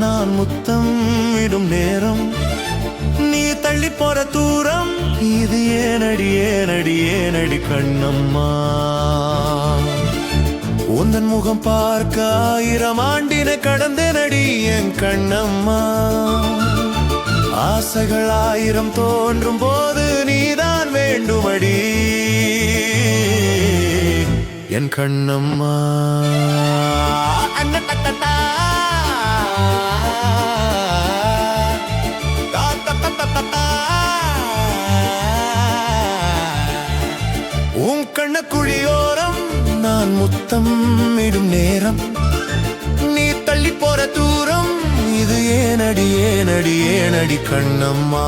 நான் முத்தம் இடும் நேரம் நீ தள்ளி போற தூரம் இது ஏனடி ஏனடி ஏனடி கண்ணம்மா உந்தன் முகம் பார்க்க 1000 ஆண்டின கடந்தனடி என் கண்ணம்மா ஆசைகள் 1000 தோன்றும் போது நீதான் வேண்டுமடி என் கண்ணம்மா உன் கண்ணக்குழியோரம் நான் முத்தம் இடும் நேரம் நீ தள்ளி போற தூரம் இது ஏனடி ஏனடி ஏனடி கண்ணம்மா